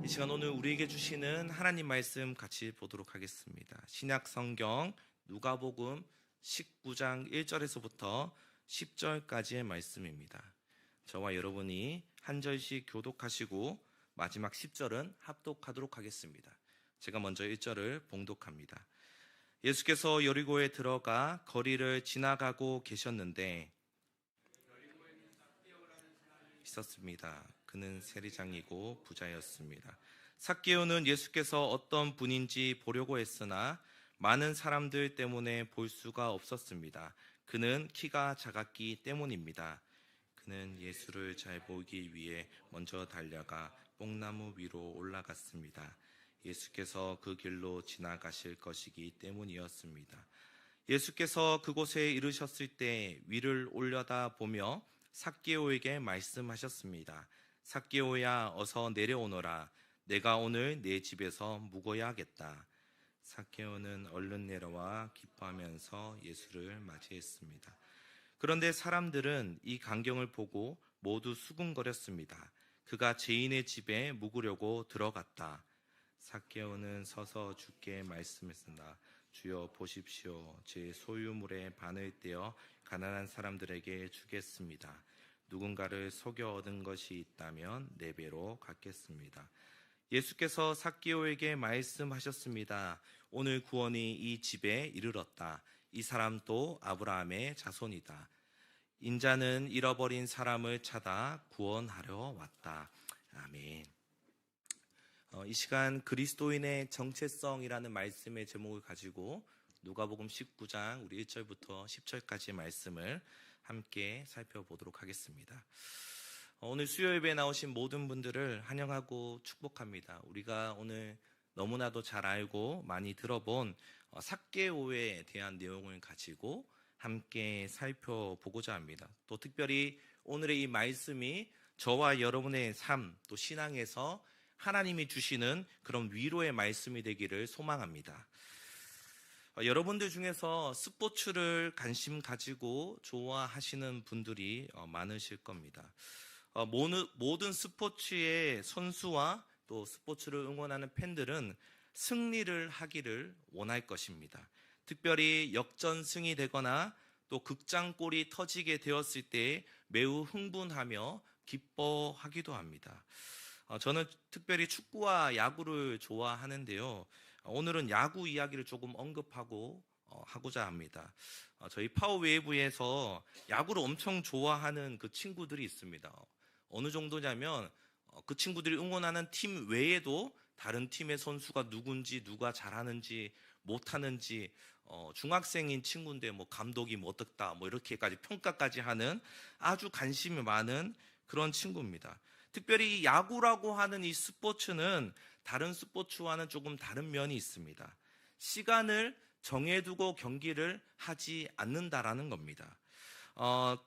이 시간 오늘 우리에게 주시는 하나님 말씀 같이 보도록 하겠습니다. 신약 성경 누가복음 19장 1절에서부터 10절까지의 말씀입니다. 저와 여러분이 한 절씩 교독하시고 마지막 10절은 합독하도록 하겠습니다. 제가 먼저 1절을 봉독합니다. 예수께서 여리고에 들어가 거리를 지나가고 계셨는데 있었습니다. 그는 세리장이고 부자였습니다. 삭개오는 예수께서 어떤 분인지 보려고 했으나 많은 사람들 때문에 볼 수가 없었습니다. 그는 키가 작았기 때문입니다. 그는 예수를 잘 보기 위해 먼저 달려가 뽕나무 위로 올라갔습니다. 예수께서 그 길로 지나가실 것이기 때문이었습니다. 예수께서 그곳에 이르셨을 때 위를 올려다 보며 삭개오에게 말씀하셨습니다. 삭개오야, 어서 내려오너라. 내가 오늘 내 집에서 묵어야겠다. 삭개오는 얼른 내려와 기뻐하면서 예수를 맞이했습니다. 그런데 사람들은 이 광경을 보고 모두 수군거렸습니다. 그가 죄인의 집에 묵으려고 들어갔다. 삭개오는 서서 주께 말씀했으나 주여 보십시오. 제 소유물의 반을 떼어 가난한 사람들에게 주겠습니다. 누군가를 속여 얻은 것이 있다면 4배로 갚겠습니다. 예수께서 삭개오에게 말씀하셨습니다. 오늘 구원이 이 집에 이르렀다. 이 사람도 아브라함의 자손이다. 인자는 잃어버린 사람을 찾아 구원하려 왔다. 아멘. 이 시간 그리스도인의 정체성이라는 말씀의 제목을 가지고 누가복음 19장 우리 1절부터 10절까지의 말씀을 함께 살펴보도록 하겠습니다. 오늘 수요 예배에 나오신 모든 분들을 환영하고 축복합니다. 우리가 오늘 너무나도 잘 알고 많이 들어본 삭개오에 대한 내용을 가지고 함께 살펴보고자 합니다. 또 특별히 오늘의 이 말씀이 저와 여러분의 삶, 또 신앙에서 하나님이 주시는 그런 위로의 말씀이 되기를 소망합니다. 여러분들 중에서 스포츠를 관심 가지고 좋아하시는 분들이 많으실 겁니다. 모든 스포츠의 선수와 또 스포츠를 응원하는 팬들은 승리를 하기를 원할 것입니다. 특별히 역전승이 되거나 또 극장골이 터지게 되었을 때 매우 흥분하며 기뻐하기도 합니다. 저는 특별히 축구와 야구를 좋아하는데요. 오늘은 야구 이야기를 조금 언급하고 하고자 합니다. 저희 파워웨이브에서 야구를 엄청 좋아하는 그 친구들이 있습니다. 어느 정도냐면 그 친구들이 응원하는 팀 외에도 다른 팀의 선수가 누군지, 누가 잘하는지 못하는지, 중학생인 친구인데 뭐 감독이 뭐 어떻다 뭐 이렇게까지 평가까지 하는 아주 관심이 많은 그런 친구입니다. 특별히 야구라고 하는 이 스포츠는 다른 스포츠와는 조금 다른 면이 있습니다. 시간을 정해두고 경기를 하지 않는다라는 겁니다.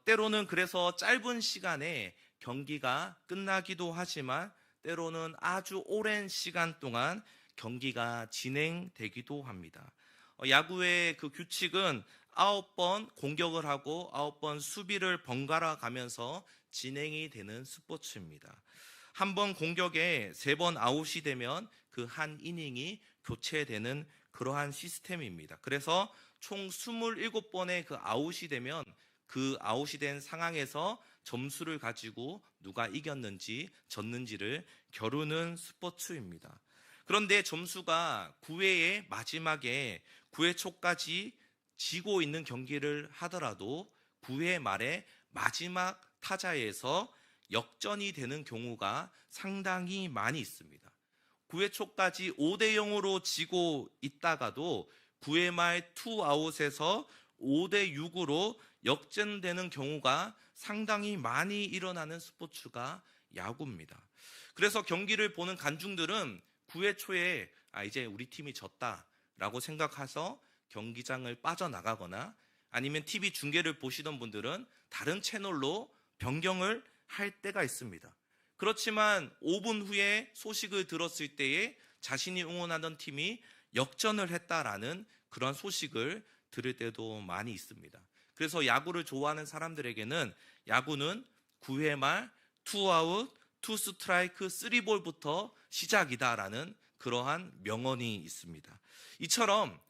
때로는 그래서 짧은 시간에 경기가 끝나기도 하지만 때로는 아주 오랜 시간 동안 경기가 진행되기도 합니다. 야구의 그 규칙은 9번 공격을 하고 9번 수비를 번갈아 가면서 진행이 되는 스포츠입니다. 한 번 공격에 3번 아웃이 되면 그 한 이닝이 교체되는 그러한 시스템입니다. 그래서 총 27번의 그 아웃이 되면 그 아웃이 된 상황에서 점수를 가지고 누가 이겼는지 졌는지를 겨루는 스포츠입니다. 그런데 점수가 9회의 마지막에 9회 초까지 지고 있는 경기를 하더라도 9회 말에 마지막 타자에서 역전이 되는 경우가 상당히 많이 있습니다. 9회 초까지 5대0으로 지고 있다가도 9회 말 투아웃에서 5대6으로 역전되는 경우가 상당히 많이 일어나는 스포츠가 야구입니다. 그래서 경기를 보는 관중들은 9회 초에 이제 우리 팀이 졌다라고 생각해서 경기장을 빠져나가거나 아니면 TV 중계를 보시던 분들은 다른 채널로 변경을 할 때가 있습니다. 그렇지만 5분 후에 소식을 들었을 때에 자신이 응원하던 팀이 역전을 했다라는 그런 소식을 들을 때도 많이 있습니다. 그래서 야구를 좋아하는 사람들에게는 야구는 9회 말 투아웃 투 스트라이크 쓰리볼부터 시작이다라는 그러한 명언이 있습니다. 이처럼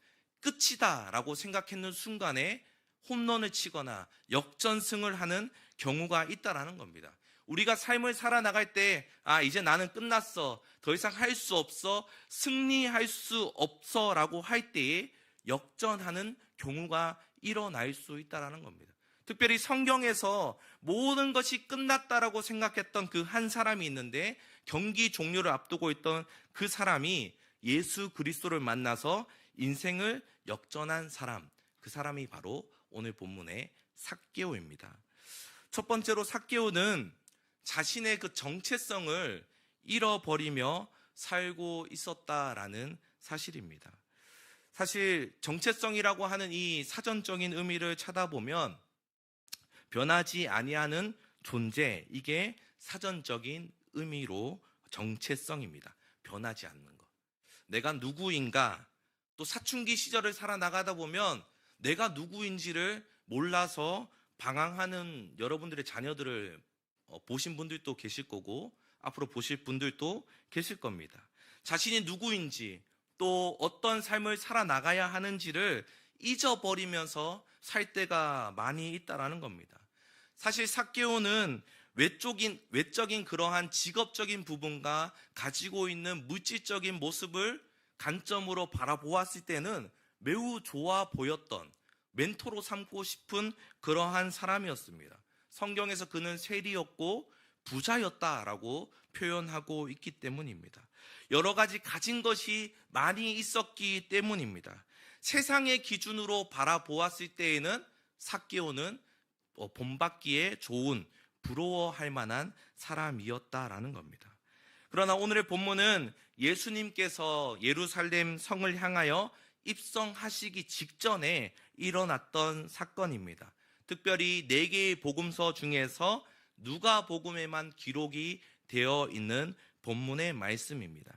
끝이다라고 생각했는 순간에 홈런을 치거나 역전승을 하는 경우가 있다라는 겁니다. 우리가 삶을 살아나갈 때 이제 나는 끝났어, 더 이상 할 수 없어, 승리할 수 없어 라고 할 때에 역전하는 경우가 일어날 수 있다라는 겁니다. 특별히 성경에서 모든 것이 끝났다라고 생각했던 그 한 사람이 있는데, 경기 종료를 앞두고 있던 그 사람이 예수 그리스도를 만나서 인생을 역전한 사람, 그 사람이 바로 오늘 본문의 삭개오입니다. 첫 번째로 삭개오는 자신의 그 정체성을 잃어버리며 살고 있었다라는 사실입니다. 사실 정체성이라고 하는 이 사전적인 의미를 찾아보면 변하지 아니하는 존재, 이게 사전적인 의미로 정체성입니다. 변하지 않는 것. 내가 누구인가, 또 사춘기 시절을 살아나가다 보면 내가 누구인지를 몰라서 방황하는 여러분들의 자녀들을 보신 분들도 계실 거고 앞으로 보실 분들도 계실 겁니다. 자신이 누구인지, 또 어떤 삶을 살아나가야 하는지를 잊어버리면서 살 때가 많이 있다라는 겁니다. 사실 삭개오는 외적인 그러한 직업적인 부분과 가지고 있는 물질적인 모습을 관점으로 바라보았을 때는 매우 좋아 보였던, 멘토로 삼고 싶은 그러한 사람이었습니다. 성경에서 그는 세리였고 부자였다라고 표현하고 있기 때문입니다. 여러 가지 가진 것이 많이 있었기 때문입니다. 세상의 기준으로 바라보았을 때에는 삭개오는 본받기에 좋은, 부러워할 만한 사람이었다라는 겁니다. 그러나 오늘의 본문은 예수님께서 예루살렘 성을 향하여 입성하시기 직전에 일어났던 사건입니다. 특별히 4개의 복음서 중에서 누가복음에만 기록이 되어 있는 본문의 말씀입니다.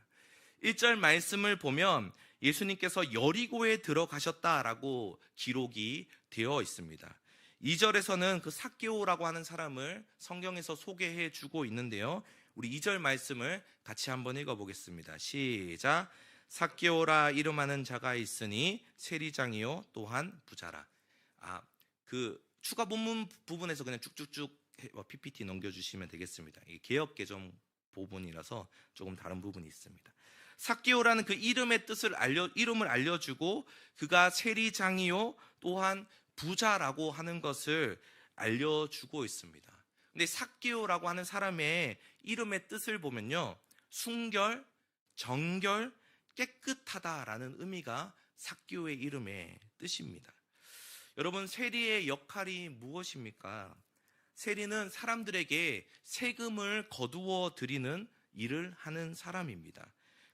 1절 말씀을 보면 예수님께서 여리고에 들어가셨다라고 기록이 되어 있습니다. 2절에서는 그 삭개오라고 하는 사람을 성경에서 소개해 주고 있는데요. 우리 2절 말씀을 같이 한번 읽어보겠습니다. 시작. 삭개오라 이름하는 자가 있으니 세리장이요 또한 부자라. 그 추가 본문 부분에서 그냥 쭉쭉쭉 PPT 넘겨주시면 되겠습니다. 이게 개역개정 부분이라서 조금 다른 부분이 있습니다. 삭개오라는 그 이름의 뜻을 이름을 알려주고 그가 세리장이요 또한 부자라고 하는 것을 알려주고 있습니다. 근데 삭개오라고 하는 사람의 이름의 뜻을 보면요, 순결, 정결, 깨끗하다라는 의미가 삭개오의 이름의 뜻입니다. 여러분, 세리의 역할이 무엇입니까? 세리는 사람들에게 세금을 거두어 드리는 일을 하는 사람입니다.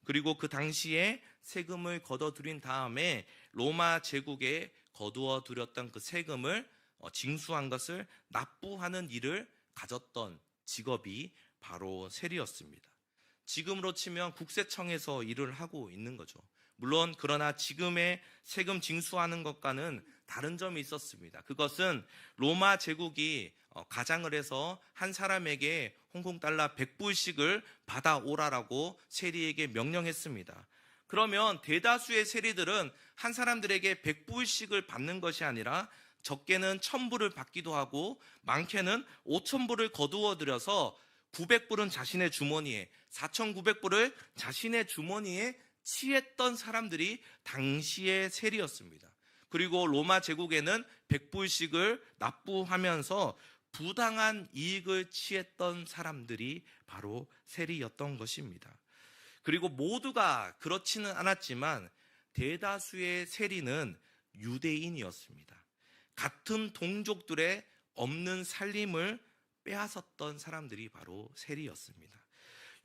그리고 그 당시에 세금을 거둬 들인 다음에 로마 제국에 거두어 들였던 그 세금을 징수한 것을 납부하는 일을 가졌던 직업이 바로 세리였습니다. 지금으로 치면 국세청에서 일을 하고 있는 거죠. 물론 그러나 지금의 세금 징수하는 것과는 다른 점이 있었습니다. 그것은 로마 제국이 가장을 해서 한 사람에게 홍콩 달러 100불씩을 받아오라라고 세리에게 명령했습니다. 그러면 대다수의 세리들은 한 사람들에게 100불씩을 받는 것이 아니라 적게는 1000불을 받기도 하고 많게는 5000불을 거두어 들여서 900불은 자신의 주머니에, 4900불을 자신의 주머니에 취했던 사람들이 당시의 세리였습니다. 그리고 로마 제국에는 100불씩을 납부하면서 부당한 이익을 취했던 사람들이 바로 세리였던 것입니다. 그리고 모두가 그렇지는 않았지만 대다수의 세리는 유대인이었습니다. 같은 동족들의 없는 살림을 빼앗았던 사람들이 바로 세리였습니다.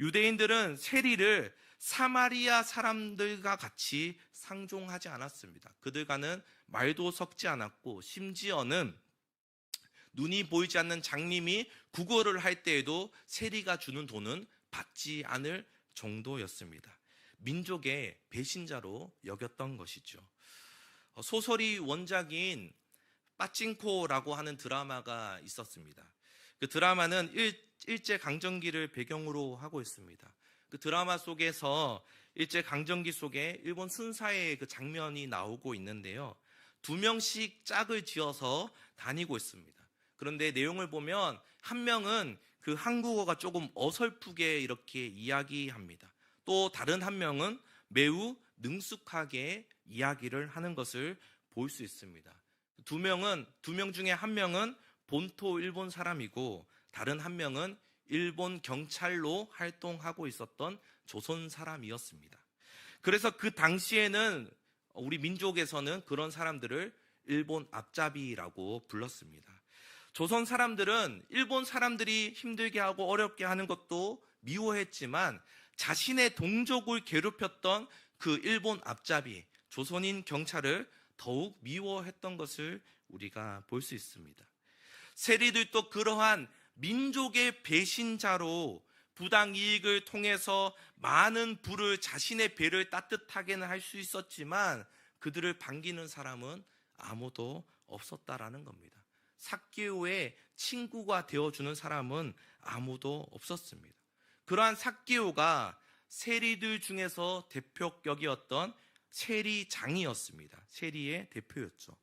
유대인들은 세리를 사마리아 사람들과 같이 상종하지 않았습니다. 그들과는 말도 섞지 않았고 심지어는 눈이 보이지 않는 장님이 구걸을 할 때에도 세리가 주는 돈은 받지 않을 정도였습니다. 민족의 배신자로 여겼던 것이죠. 소설이 원작인 빠찡코라고 하는 드라마가 있었습니다. 그 드라마는 일제 강점기를 배경으로 하고 있습니다. 그 드라마 속에서 일제 강점기 속에 일본 순사의 그 장면이 나오고 있는데요. 2명씩 짝을 지어서 다니고 있습니다. 그런데 내용을 보면 한 명은 그 한국어가 조금 어설프게 이렇게 이야기합니다. 또 다른 한 명은 매우 능숙하게 이야기를 하는 것을 볼 수 있습니다. 두 명 중에 한 명은 본토 일본 사람이고 다른 한 명은 일본 경찰로 활동하고 있었던 조선 사람이었습니다. 그래서 그 당시에는 우리 민족에서는 그런 사람들을 일본 앞잡이라고 불렀습니다. 조선 사람들은 일본 사람들이 힘들게 하고 어렵게 하는 것도 미워했지만 자신의 동족을 괴롭혔던 그 일본 앞잡이, 조선인 경찰을 더욱 미워했던 것을 우리가 볼 수 있습니다. 세리들도 그러한 민족의 배신자로 부당 이익을 통해서 많은 부를 자신의 배를 따뜻하게는 할 수 있었지만 그들을 반기는 사람은 아무도 없었다라는 겁니다. 삭개오의 친구가 되어주는 사람은 아무도 없었습니다. 그러한 삭개오가 세리들 중에서 대표격이었던 세리장이었습니다. 세리의 대표였죠.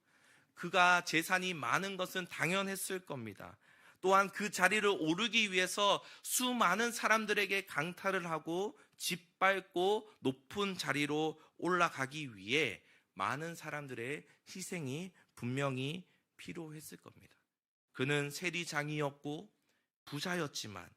그가 재산이 많은 것은 당연했을 겁니다. 또한 그 자리를 오르기 위해서 수많은 사람들에게 강탈을 하고 짓밟고 높은 자리로 올라가기 위해 많은 사람들의 희생이 분명히 필요했을 겁니다. 그는 세리장이었고 부자였지만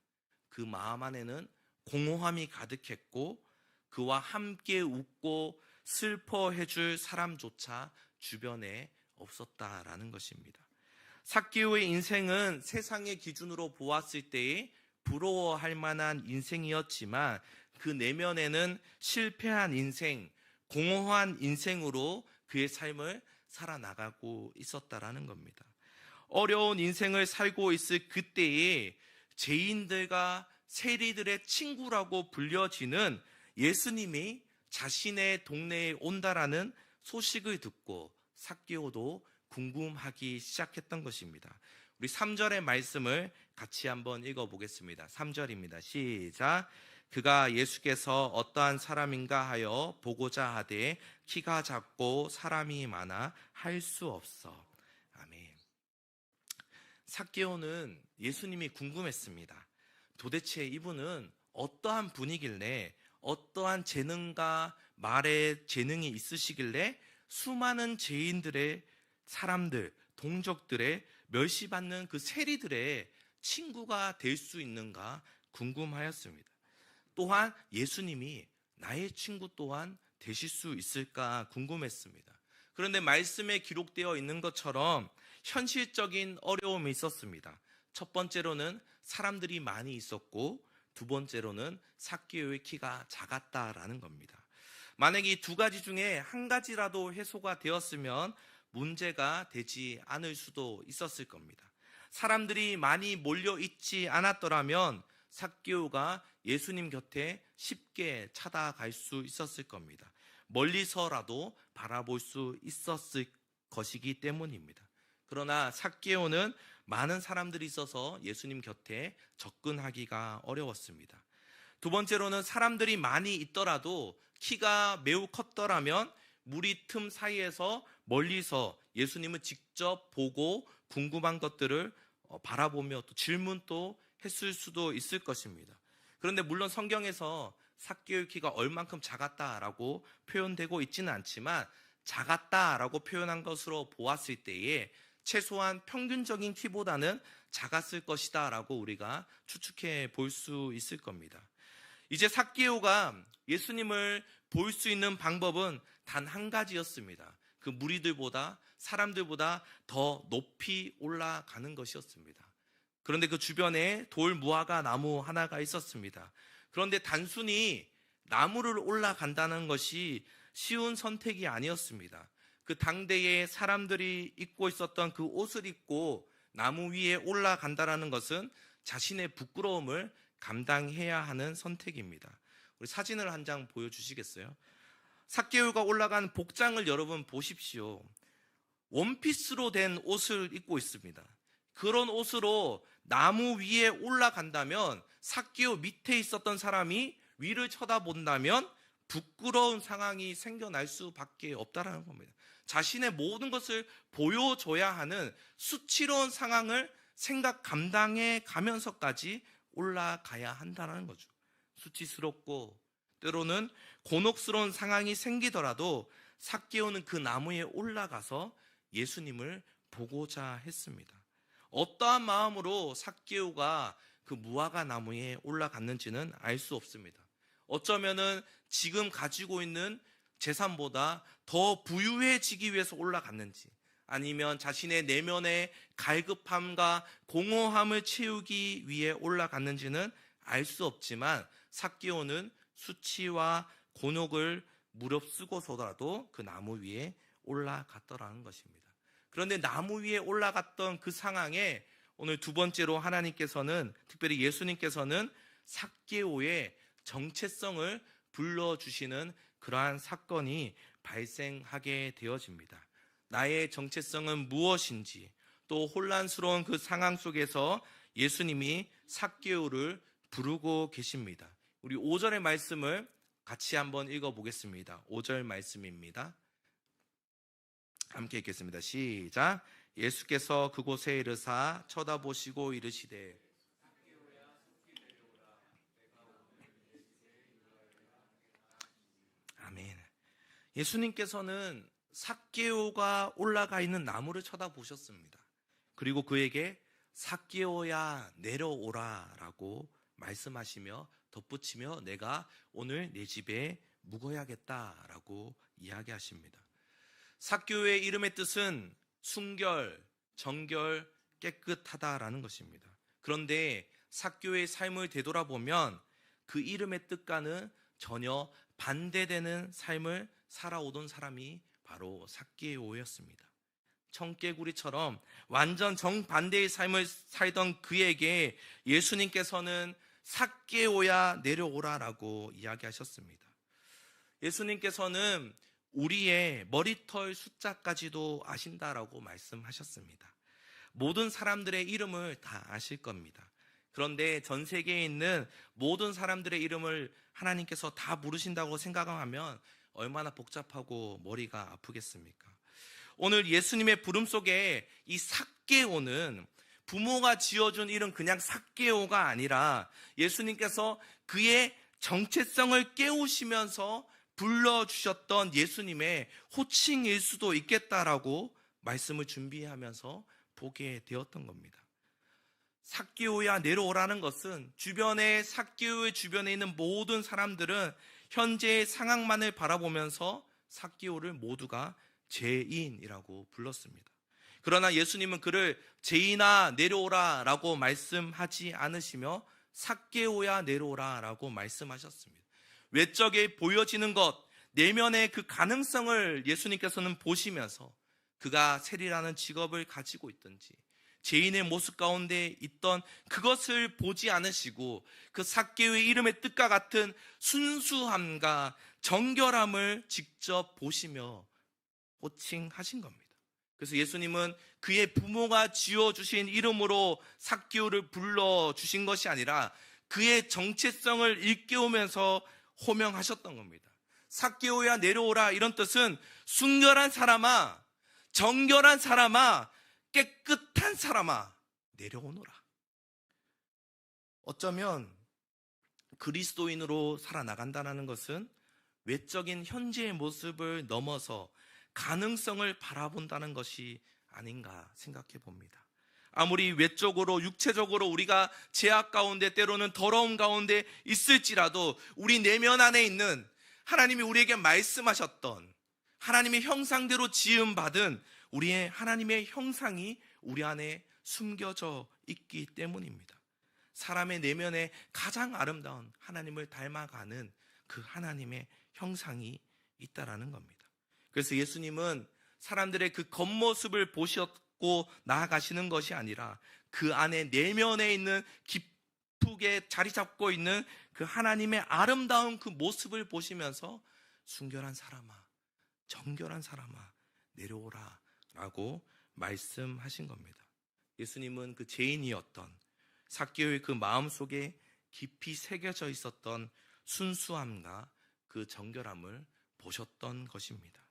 그 마음 안에는 공허함이 가득했고 그와 함께 웃고 슬퍼해줄 사람조차 주변에 없었다라는 것입니다. 삭개오의 인생은 세상의 기준으로 보았을 때에 부러워할 만한 인생이었지만 그 내면에는 실패한 인생, 공허한 인생으로 그의 삶을 살아나가고 있었다라는 겁니다. 어려운 인생을 살고 있을 그때에 죄인들과 세리들의 친구라고 불려지는 예수님이 자신의 동네에 온다라는 소식을 듣고 삭개오도 궁금하기 시작했던 것입니다. 우리 3절의 말씀을 같이 한번 읽어보겠습니다. 3절입니다. 시작. 그가 예수께서 어떠한 사람인가 하여 보고자 하되 키가 작고 사람이 많아 할 수 없어. 아멘. 삭개오는 예수님이 궁금했습니다. 도대체 이분은 어떠한 분이길래 어떠한 재능과 말에 재능이 있으시길래 수많은 죄인들의 사람들, 동족들의 멸시받는 그 세리들의 친구가 될 수 있는가 궁금하였습니다. 또한 예수님이 나의 친구 또한 되실 수 있을까 궁금했습니다. 그런데 말씀에 기록되어 있는 것처럼 현실적인 어려움이 있었습니다. 첫 번째로는 사람들이 많이 있었고 두 번째로는 삭개오의 키가 작았다라는 겁니다. 만약에 이 두 가지 중에 한 가지라도 해소가 되었으면 문제가 되지 않을 수도 있었을 겁니다. 사람들이 많이 몰려있지 않았더라면 삭개오가 예수님 곁에 쉽게 찾아갈 수 있었을 겁니다. 멀리서라도 바라볼 수 있었을 것이기 때문입니다. 그러나 삭개오는 많은 사람들이 있어서 예수님 곁에 접근하기가 어려웠습니다. 두 번째로는 사람들이 많이 있더라도 키가 매우 컸더라면 무리 틈 사이에서 멀리서 예수님을 직접 보고 궁금한 것들을 바라보며 또 질문도 했을 수도 있을 것입니다. 그런데 물론 성경에서 삭개오의 키가 얼만큼 작았다라고 표현되고 있지는 않지만 작았다라고 표현한 것으로 보았을 때에 최소한 평균적인 키보다는 작았을 것이다 라고 우리가 추측해 볼 수 있을 겁니다. 이제 삭개오가 예수님을 볼 수 있는 방법은 단 한 가지였습니다. 그 무리들보다 사람들보다 더 높이 올라가는 것이었습니다. 그런데 그 주변에 돌 무화과 나무 하나가 있었습니다. 그런데 단순히 나무를 올라간다는 것이 쉬운 선택이 아니었습니다. 그 당대에 사람들이 입고 있었던 그 옷을 입고 나무 위에 올라간다는 것은 자신의 부끄러움을 감당해야 하는 선택입니다. 우리 사진을 한 장 보여주시겠어요? 삭개오가 올라간 복장을 여러분 보십시오. 원피스로 된 옷을 입고 있습니다. 그런 옷으로 나무 위에 올라간다면 삭개오 밑에 있었던 사람이 위를 쳐다본다면 부끄러운 상황이 생겨날 수밖에 없다라는 겁니다. 자신의 모든 것을 보여줘야 하는 수치로운 상황을 생각 감당해 가면서까지 올라가야 한다는 거죠. 수치스럽고 때로는 곤혹스러운 상황이 생기더라도 삭개오는 그 나무에 올라가서 예수님을 보고자 했습니다. 어떠한 마음으로 삭개오가 그 무화과 나무에 올라갔는지는 알 수 없습니다. 어쩌면은 지금 가지고 있는 재산보다 더 부유해지기 위해서 올라갔는지, 아니면 자신의 내면의 갈급함과 공허함을 채우기 위해 올라갔는지는 알 수 없지만 삭개오는 수치와 곤혹을 무릅쓰고서라도 그 나무 위에 올라갔더라는 것입니다. 그런데 나무 위에 올라갔던 그 상황에 오늘 두 번째로 하나님께서는, 특별히 예수님께서는 삭개오의 정체성을 불러주시는 그러한 사건이 발생하게 되어집니다. 나의 정체성은 무엇인지, 또 혼란스러운 그 상황 속에서 예수님이 삭개오를 부르고 계십니다. 우리 5절의 말씀을 같이 한번 읽어보겠습니다. 5절 말씀입니다. 함께 읽겠습니다. 시작. 예수께서 그곳에 이르사 쳐다보시고 이르시되 아멘. 예수님께서는 삭개오가 올라가 있는 나무를 쳐다보셨습니다. 그리고 그에게 삭개오야 내려오라 라고 말씀하시며 덧붙이며 내가 오늘 내 집에 묵어야겠다 라고 이야기하십니다. 삭개오의 이름의 뜻은 순결, 정결, 깨끗하다라는 것입니다. 그런데 삭개오의 삶을 되돌아보면 그 이름의 뜻과는 전혀 반대되는 삶을 살아오던 사람이 바로 삭개오였습니다. 청개구리처럼 완전 정반대의 삶을 살던 그에게 예수님께서는 삭개오야 내려오라라고 이야기하셨습니다. 예수님께서는 우리의 머리털 숫자까지도 아신다라고 말씀하셨습니다. 모든 사람들의 이름을 다 아실 겁니다. 그런데 전 세계에 있는 모든 사람들의 이름을 하나님께서 다 부르신다고 생각하면 얼마나 복잡하고 머리가 아프겠습니까? 오늘 예수님의 부름 속에 이 삭개오는 부모가 지어준 이름 그냥 삭개오가 아니라 예수님께서 그의 정체성을 깨우시면서 불러주셨던 예수님의 호칭일 수도 있겠다라고 말씀을 준비하면서 보게 되었던 겁니다. 삭개오야 내려오라는 것은 삭개오의 주변에 있는 모든 사람들은 현재의 상황만을 바라보면서 삭개오를 모두가 죄인이라고 불렀습니다. 그러나 예수님은 그를 죄인아 내려오라 라고 말씀하지 않으시며 삭개오야 내려오라 라고 말씀하셨습니다. 외적에 보여지는 것, 내면의 그 가능성을 예수님께서는 보시면서 그가 세리라는 직업을 가지고 있든지 죄인의 모습 가운데 있던 그것을 보지 않으시고 그 삭개오의 이름의 뜻과 같은 순수함과 정결함을 직접 보시며 호칭하신 겁니다. 그래서 예수님은 그의 부모가 지어주신 이름으로 삭개오를 불러주신 것이 아니라 그의 정체성을 일깨우면서 호명하셨던 겁니다. 삭개오야 내려오라 이런 뜻은 순결한 사람아, 정결한 사람아, 깨끗한 사람아 내려오너라. 어쩌면 그리스도인으로 살아나간다는 것은 외적인 현재의 모습을 넘어서 가능성을 바라본다는 것이 아닌가 생각해 봅니다. 아무리 외적으로 육체적으로 우리가 죄악 가운데 때로는 더러움 가운데 있을지라도 우리 내면 안에 있는 하나님이 우리에게 말씀하셨던 하나님의 형상대로 지음받은 우리의 하나님의 형상이 우리 안에 숨겨져 있기 때문입니다. 사람의 내면에 가장 아름다운 하나님을 닮아가는 그 하나님의 형상이 있다라는 겁니다. 그래서 예수님은 사람들의 그 겉모습을 보셨고 나아가시는 것이 아니라 그 안에 내면에 있는 깊게 자리 잡고 있는 그 하나님의 아름다운 그 모습을 보시면서 순결한 사람아, 정결한 사람아 내려오라 라고 말씀하신 겁니다. 예수님은 그 죄인이었던 삭개오의 그 마음속에 깊이 새겨져 있었던 순수함과 그 정결함을 보셨던 것입니다.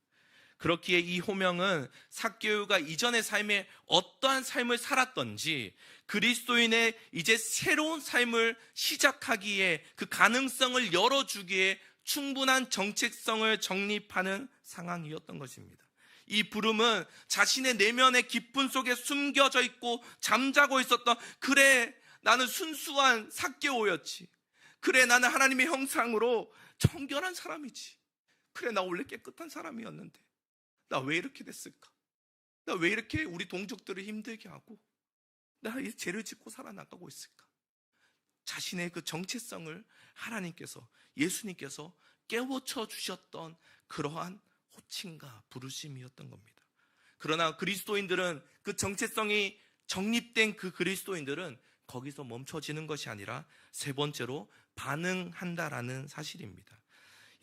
그렇기에 이 호명은 삭개오가 이전의 삶에 어떠한 삶을 살았던지 그리스도인의 이제 새로운 삶을 시작하기에 그 가능성을 열어주기에 충분한 정체성을 정립하는 상황이었던 것입니다. 이 부름은 자신의 내면의 깊은 속에 숨겨져 있고 잠자고 있었던, 그래 나는 순수한 삭개오였지, 그래 나는 하나님의 형상으로 정결한 사람이지, 그래 나 원래 깨끗한 사람이었는데 나 왜 이렇게 됐을까? 나 왜 이렇게 우리 동족들을 힘들게 하고 나 이 죄를 짓고 살아나가고 있을까? 자신의 그 정체성을 하나님께서, 예수님께서 깨우쳐 주셨던 그러한 호칭과 부르심이었던 겁니다. 그러나 그리스도인들은 그 정체성이 정립된 그 그리스도인들은 거기서 멈춰지는 것이 아니라 세 번째로 반응한다라는 사실입니다.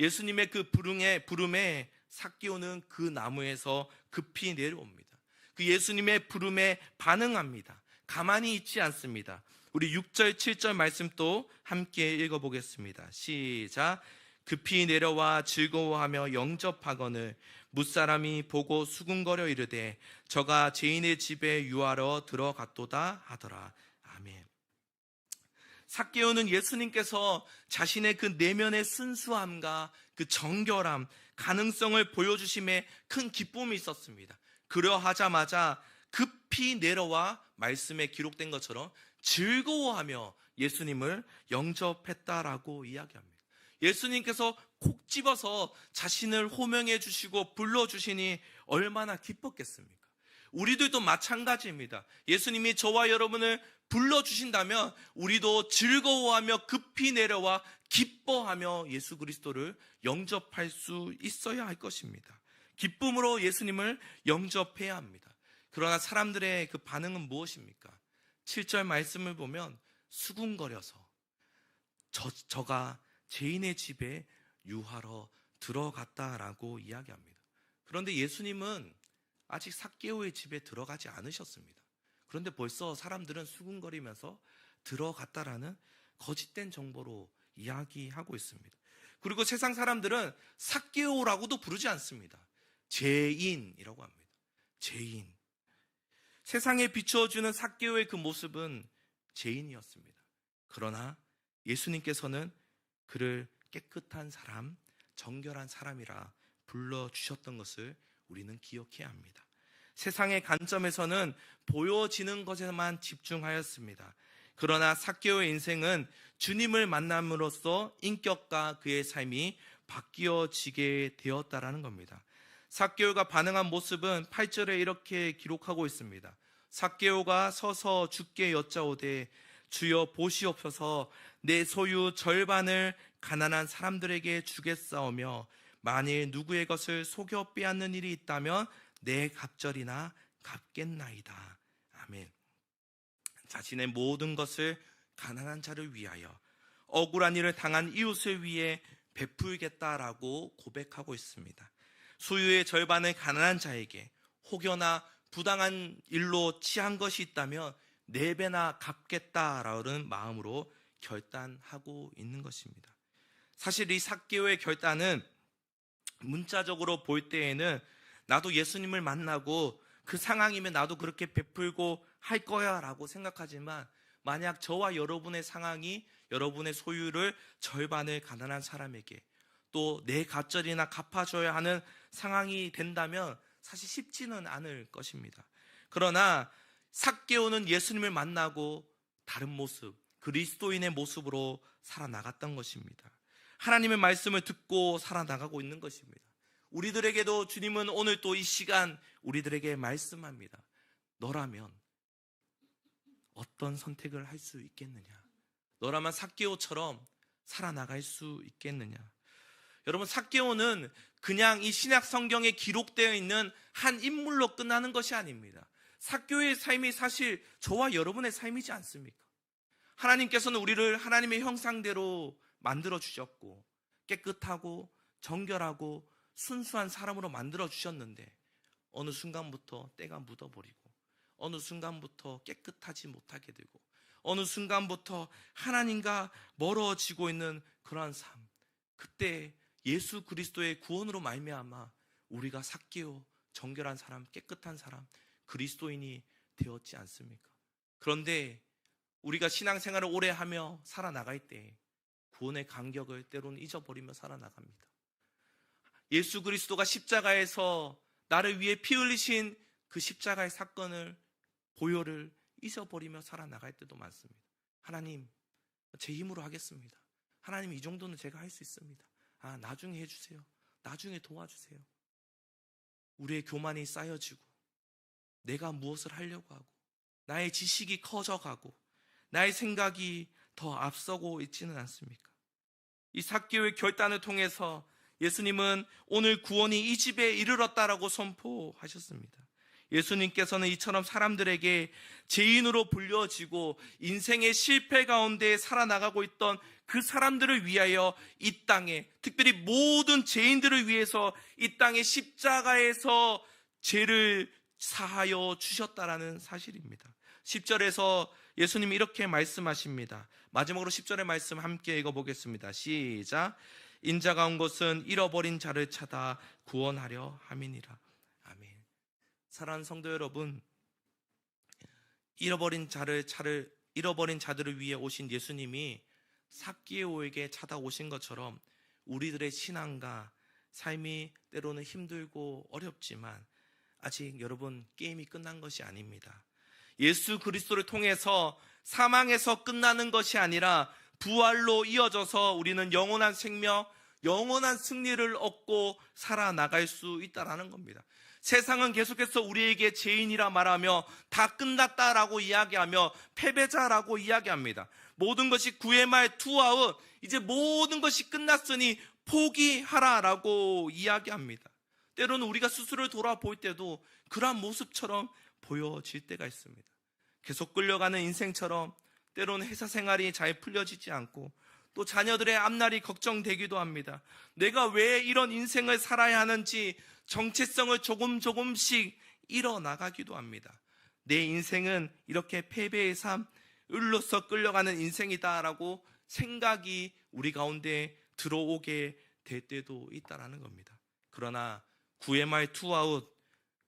예수님의 그 부름에 삭개오는 그 나무에서 급히 내려옵니다. 그 예수님의 부름에 반응합니다. 가만히 있지 않습니다. 우리 6절 7절 말씀 또 함께 읽어보겠습니다. 시작. 급히 내려와 즐거워하며 영접하거늘 뭇사람이 보고 수군거려 이르되 저가 죄인의 집에 유하러 들어갔도다 하더라. 아멘. 삭개오는 예수님께서 자신의 그 내면의 순수함과 그 정결함, 가능성을 보여주심에 큰 기쁨이 있었습니다. 그러하자마자 급히 내려와 말씀에 기록된 것처럼 즐거워하며 예수님을 영접했다라고 이야기합니다. 예수님께서 콕 집어서 자신을 호명해 주시고 불러주시니 얼마나 기뻤겠습니까? 우리들도 마찬가지입니다. 예수님이 저와 여러분을 불러주신다면 우리도 즐거워하며 급히 내려와 기뻐하며 예수 그리스도를 영접할 수 있어야 할 것입니다. 기쁨으로 예수님을 영접해야 합니다. 그러나 사람들의 그 반응은 무엇입니까? 7절 말씀을 보면 수군거려서 저가 죄인의 집에 유하러 들어갔다라고 이야기합니다. 그런데 예수님은 아직 삭개오의 집에 들어가지 않으셨습니다. 그런데 벌써 사람들은 수군거리면서 들어갔다라는 거짓된 정보로 이야기하고 있습니다. 그리고 세상 사람들은 삭개오라고도 부르지 않습니다. 죄인이라고 합니다. 죄인. 세상에 비추어주는 삭개오의 그 모습은 죄인이었습니다. 그러나 예수님께서는 그를 깨끗한 사람, 정결한 사람이라 불러주셨던 것을 우리는 기억해야 합니다. 세상의 관점에서는 보여지는 것에만 집중하였습니다. 그러나 삭개오의 인생은 주님을 만남으로써 인격과 그의 삶이 바뀌어지게 되었다라는 겁니다. 삭개오가 반응한 모습은 8절에 이렇게 기록하고 있습니다. 삭개오가 서서 주께 여짜오되 주여 보시옵소서 내 소유 절반을 가난한 사람들에게 주겠사오며 만일 누구의 것을 속여 빼앗는 일이 있다면 내 갑절이나 갚겠나이다. 아멘. 자신의 모든 것을 가난한 자를 위하여, 억울한 일을 당한 이웃을 위해 베풀겠다라고 고백하고 있습니다. 소유의 절반을 가난한 자에게, 혹여나 부당한 일로 취한 것이 있다면 4배나 갚겠다라는 마음으로 결단하고 있는 것입니다. 사실 이 삭개오의 결단은 문자적으로 볼 때에는 나도 예수님을 만나고 그 상황이면 나도 그렇게 베풀고 할 거야 라고 생각하지만, 만약 저와 여러분의 상황이 여러분의 소유를 절반을 가난한 사람에게, 또 내 갑절이나 갚아줘야 하는 상황이 된다면 사실 쉽지는 않을 것입니다. 그러나 삭개오는 예수님을 만나고 다른 모습, 그리스도인의 모습으로 살아나갔던 것입니다. 하나님의 말씀을 듣고 살아나가고 있는 것입니다. 우리들에게도 주님은 오늘 또 이 시간 우리들에게 말씀합니다. 너라면 어떤 선택을 할 수 있겠느냐? 너라면 삭개오처럼 살아나갈 수 있겠느냐? 여러분, 삭개오는 그냥 이 신약 성경에 기록되어 있는 한 인물로 끝나는 것이 아닙니다. 삭개오의 삶이 사실 저와 여러분의 삶이지 않습니까? 하나님께서는 우리를 하나님의 형상대로 만들어 주셨고 깨끗하고 정결하고 순수한 사람으로 만들어 주셨는데, 어느 순간부터 때가 묻어버리고 어느 순간부터 깨끗하지 못하게 되고 어느 순간부터 하나님과 멀어지고 있는 그러한 삶, 그때 예수 그리스도의 구원으로 말미암아 우리가 삭개오, 정결한 사람, 깨끗한 사람, 그리스도인이 되었지 않습니까? 그런데 우리가 신앙생활을 오래 하며 살아나갈 때 구원의 간격을 때로는 잊어버리며 살아나갑니다. 예수 그리스도가 십자가에서 나를 위해 피 흘리신 그 십자가의 사건을, 보혈을 잊어버리며 살아나갈 때도 많습니다. 하나님, 제 힘으로 하겠습니다. 하나님, 이 정도는 제가 할 수 있습니다. 나중에 해주세요. 나중에 도와주세요. 우리의 교만이 쌓여지고 내가 무엇을 하려고 하고 나의 지식이 커져가고 나의 생각이 더 앞서고 있지는 않습니까? 이 삭개오의 결단을 통해서 예수님은 오늘 구원이 이 집에 이르렀다라고 선포하셨습니다. 예수님께서는 이처럼 사람들에게 죄인으로 불려지고 인생의 실패 가운데 살아나가고 있던 그 사람들을 위하여 이 땅에, 특별히 모든 죄인들을 위해서 이 땅의 십자가에서 죄를 사하여 주셨다라는 사실입니다. 10절에서 예수님이 이렇게 말씀하십니다. 마지막으로 10절의 말씀 함께 읽어보겠습니다. 시작. 인자가 온 것은 잃어버린 자를 찾아 구원하려 함이니라. 아멘. 사랑하는 성도 여러분, 잃어버린 자들을 위해 오신 예수님이 삭개오에게 찾아오신 것처럼 우리들의 신앙과 삶이 때로는 힘들고 어렵지만 아직 여러분, 게임이 끝난 것이 아닙니다. 예수 그리스도를 통해서 사망에서 끝나는 것이 아니라 부활로 이어져서 우리는 영원한 생명, 영원한 승리를 얻고 살아나갈 수 있다는 겁니다. 세상은 계속해서 우리에게 죄인이라 말하며 다 끝났다라고 이야기하며 패배자라고 이야기합니다. 모든 것이 구의 말 투아웃, 이제 모든 것이 끝났으니 포기하라라고 이야기합니다. 때로는 우리가 스스로를 돌아볼 때도 그러한 모습처럼 보여질 때가 있습니다. 계속 끌려가는 인생처럼 때로는 회사 생활이 잘 풀려지지 않고 또 자녀들의 앞날이 걱정되기도 합니다. 내가 왜 이런 인생을 살아야 하는지 정체성을 조금씩 잃어나가기도 합니다. 내 인생은 이렇게 패배의 삶, 을로서 끌려가는 인생이다라고 생각이 우리 가운데 들어오게 될 때도 있다라는 겁니다. 그러나 구의 말 투아웃,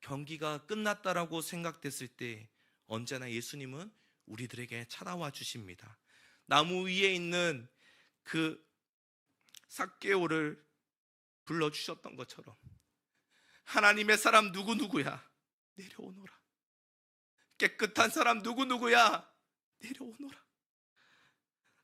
경기가 끝났다라고 생각됐을 때 언제나 예수님은 우리들에게 찾아와 주십니다. 나무 위에 있는 그 삭개오를 불러주셨던 것처럼 하나님의 사람 누구누구야 내려오너라. 깨끗한 사람 누구누구야 내려오너라.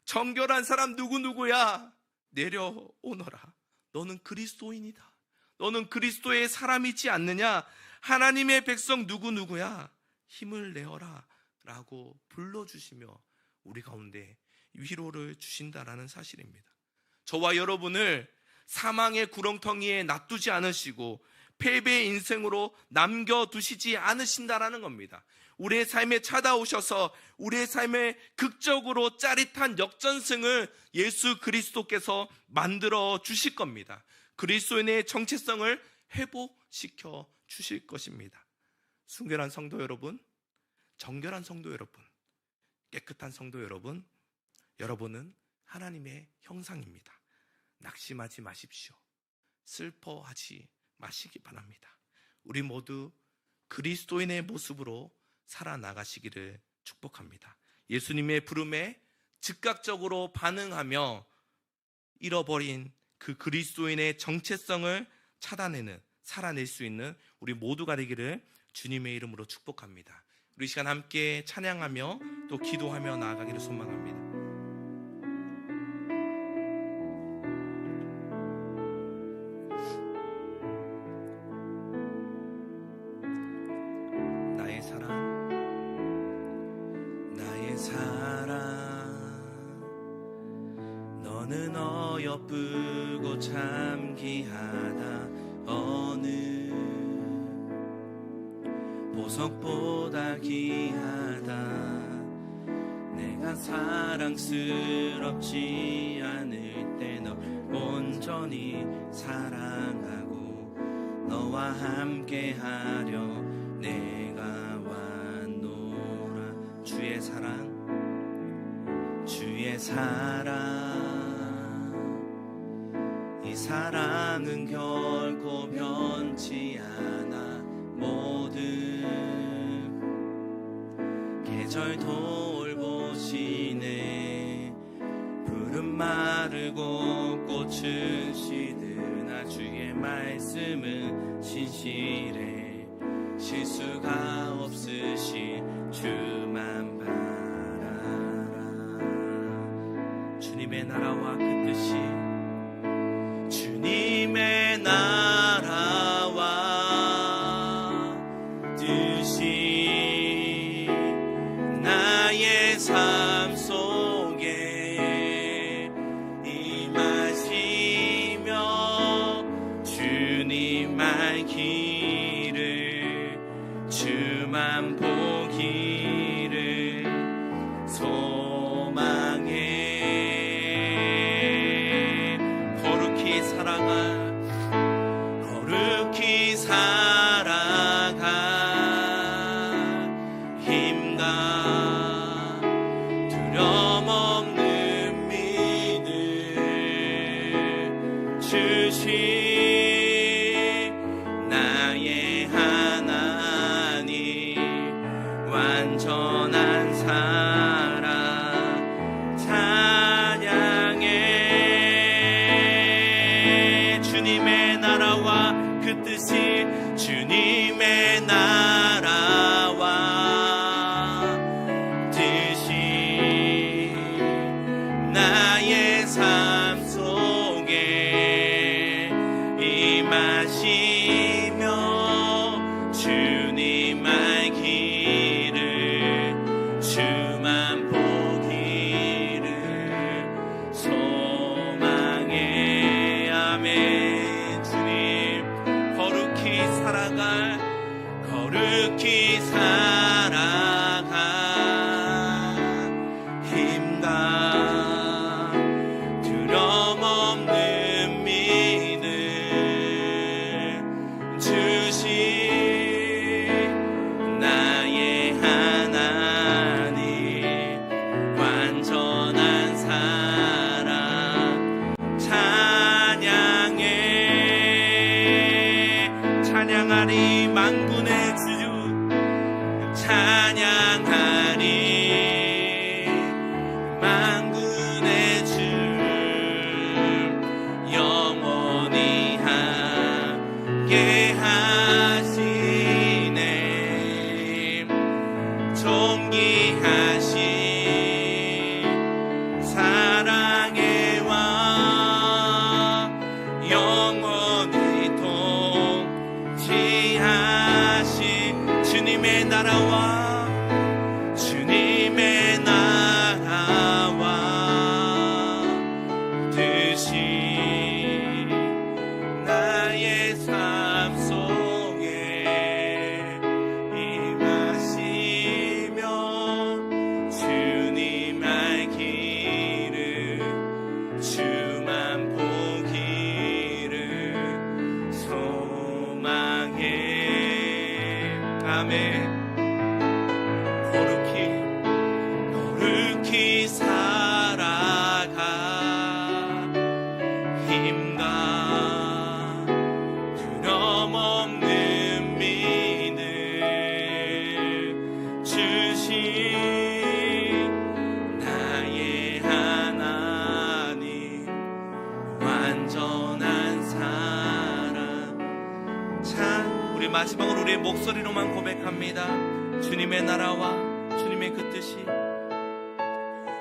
정결한 사람 누구누구야 내려오너라. 너는 그리스도인이다. 너는 그리스도의 사람이지 않느냐. 하나님의 백성 누구누구야 힘을 내어라 라고 불러주시며 우리 가운데 위로를 주신다라는 사실입니다. 저와 여러분을 사망의 구렁텅이에 놔두지 않으시고 패배의 인생으로 남겨두시지 않으신다라는 겁니다. 우리의 삶에 찾아오셔서 우리의 삶에 극적으로 짜릿한 역전승을 예수 그리스도께서 만들어 주실 겁니다. 그리스도인의 정체성을 회복시켜 주실 것입니다. 순결한 성도 여러분, 정결한 성도 여러분, 깨끗한 성도 여러분, 여러분은 하나님의 형상입니다. 낙심하지 마십시오. 슬퍼하지 마시기 바랍니다. 우리 모두 그리스도인의 모습으로 살아나가시기를 축복합니다. 예수님의 부름에 즉각적으로 반응하며 잃어버린 그 그리스도인의 정체성을 찾아내는, 살아낼 수 있는 우리 모두가 되기를 주님의 이름으로 축복합니다. 우리 시간 함께 찬양하며 또 기도하며 나아가기를 소망합니다. 나의 사랑 너는 어여쁘고 참 귀하다. 어느 보석보다 귀하다. 내가 사랑스럽지 않을 때 너 온전히 사랑하고 너와 함께하려 내가 왔노라. 주의 사랑 사랑, 이 사랑은 결코 변치 않아. 모든 계절 돌보시네. 푸른 마르고 꽃은 시드나 주의 말씀은 신실해. 실수가 없으신 주만 바라라. 주님의 나라와 그 뜻이, 주님의 나라와 뜻이 나의 삶 속에 임하시며 주님의 길을 주만 보기를 소망해. 거룩히 살아가 힘과 두려움 없는 믿음 주신 나의 하나님, 완전한 사랑 찬양해. 주님의 나라와 그 뜻이, 주님의 나라와 뜻이 나의 삶 속에 임하시며 주님의 길을 주만 보기를 소망해. 아멘. 주님, 거룩히 살아가 힘과 두려움 없는 믿음 주신 나의 하나님, 완전한 사랑 찬양해. 찬양하리 만군의 주, 찬양하리 만군의 주, 영원히 함께 하시네. 존귀하신 사랑의 왕, 영원히 통치하신 주님의 나라와 주님의 나라와 뜻이 나의 삶 속에 임하시며 주님의 길을 주만 보기를 소망해. 아멘. 거룩히 살아가 힘과 두려움 없는 믿음 주신 나의 하나님, 완전한 사랑. 참, 우리 마지막으로 우리의 목소리로만 고백합니다. 주님의 나라와 주님의 그 뜻이,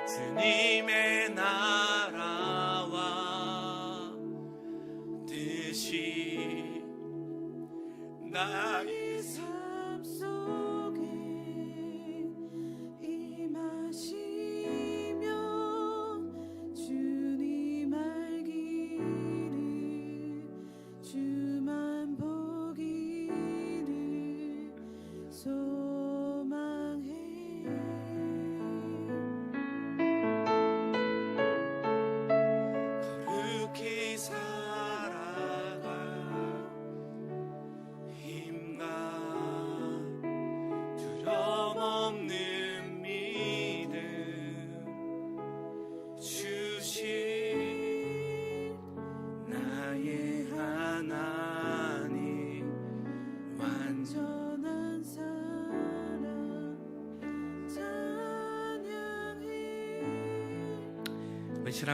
주님의 나라와 뜻이 나의 삶 속에 임하시며 주님의 길을 주만 보기를 소망해. 거룩히 살아가 힘과 은실한